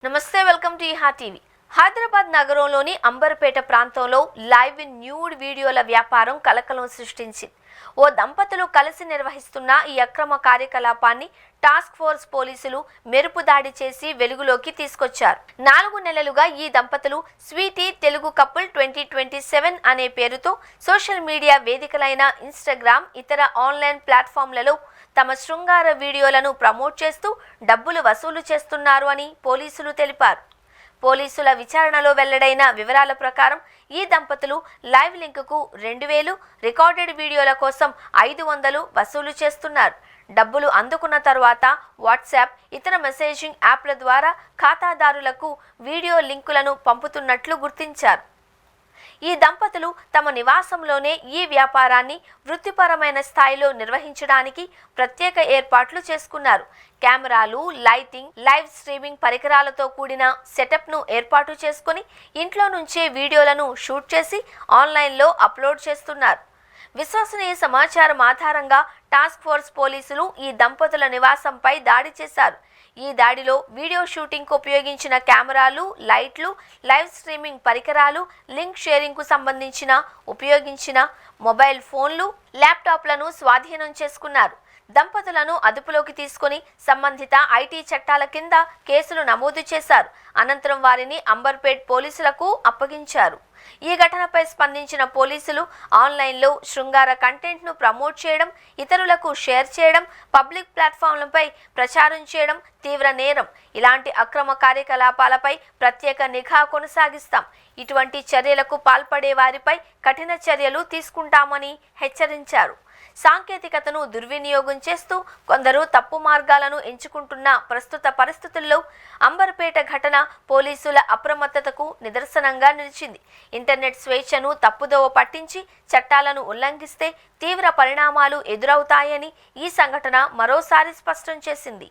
నమస్తే, welcome to ఈహా TV. Hyderabad నగరంలోని అంబర్పేట ప్రాంతంలో లైవ్ న్యూడ్ వీడియోల వ్యాపారం కలకలం సృష్టించింది. ఓ దంపతులు కలిసి నిర్వహిస్తున్న ఈ అక్రమ కార్యకలాపాన్ని టాస్క్ ఫోర్స్ పోలీసులు మెరుపు దాడి చేసి వెలుగులోకి తీసుకొచ్చారు. 4 నెలలుగా ఈ దంపతులు స్వీటీ తెలుగు కపుల్ 2027 అనే పేరుతో సోషల్ మీడియా వేదికలైన ఇన్స్టాగ్రామ్, ఇతర ఆన్లైన్ ప్లాట్ఫామ్లలో తమ శృంగార వీడియోలను ప్రమోట్ చేస్తూ డబ్బులు వసూలు చేస్తున్నారు అని పోలీసులు తెలిపారు. పోలీసుల విచారణలో వెల్లడైన వివరాల ప్రకారం ఈ దంపతులు లైవ్ లింకుకు 2000, రికార్డెడ్ వీడియోల కోసం 500 వసూలు చేస్తున్నారు. డబ్బులు అందుకున్న తర్వాత వాట్సాప్, ఇతర మెసేజింగ్ యాప్ల ద్వారా ఖాతాదారులకు వీడియో లింకులను పంపుతున్నట్లు గుర్తించారు. ఈ దంపతులు తమ నివాసంలోనే ఈ వ్యాపారాన్ని వృత్తిపరమైన స్థాయిలో నిర్వహించడానికి ప్రత్యేక ఏర్పాట్లు చేసుకున్నారు. కెమెరాలు, లైటింగ్, లైవ్ స్ట్రీమింగ్ పరికరాలతో కూడిన సెటప్ను ఏర్పాటు చేసుకుని ఇంట్లో నుంచే వీడియోలను షూట్ చేసి ఆన్లైన్లో అప్లోడ్ చేస్తున్నారు. విశ్వసనీయ సమాచారం ఆధారంగా టాస్క్ ఫోర్స్ పోలీసులు ఈ దంపతుల నివాసంపై దాడి చేశారు. ఈ దాడిలో వీడియో షూటింగ్కు ఉపయోగించిన కెమెరాలు, లైట్లు, లైవ్ స్ట్రీమింగ్ పరికరాలు, లింక్ షేరింగ్కు సంబంధించిన ఉపయోగించిన మొబైల్ ఫోన్లు, ల్యాప్టాప్లను స్వాధీనం చేసుకున్నారు. దంపతులను అదుపులోకి తీసుకుని సంబంధిత ఐటీ చట్టాల కింద కేసులు నమోదు చేశారు. అనంతరం వారిని అంబర్పేట్ పోలీసులకు అప్పగించారు. ఈ ఘటనపై స్పందించిన పోలీసులు ఆన్లైన్లో శృంగార కంటెంట్ను ప్రమోట్ చేయడం, ఇతరులకు షేర్ చేయడం, పబ్లిక్ ప్లాట్ఫామ్లపై ప్రచారం చేయడం తీవ్ర నేరం. ఇలాంటి అక్రమ కార్యకలాపాలపై ప్రత్యేక నిఘా కొనసాగిస్తాం. ఇటువంటి చర్యలకు పాల్పడే వారిపై కఠిన చర్యలు తీసుకుంటామని హెచ్చరించారు. సాంకేతికతను దుర్వినియోగం చేస్తూ కొందరు తప్పు మార్గాలను ఎంచుకుంటున్న ప్రస్తుత పరిస్థితుల్లో అంబర్పేట ఘటన పోలీసుల అప్రమత్తతకు నిదర్శనంగా నిలిచింది. ఇంటర్నెట్ స్వేచ్ఛను తప్పుదోవ పట్టించి చట్టాలను ఉల్లంఘిస్తే తీవ్ర పరిణామాలు ఎదురవుతాయని ఈ సంఘటన మరోసారి స్పష్టం చేసింది.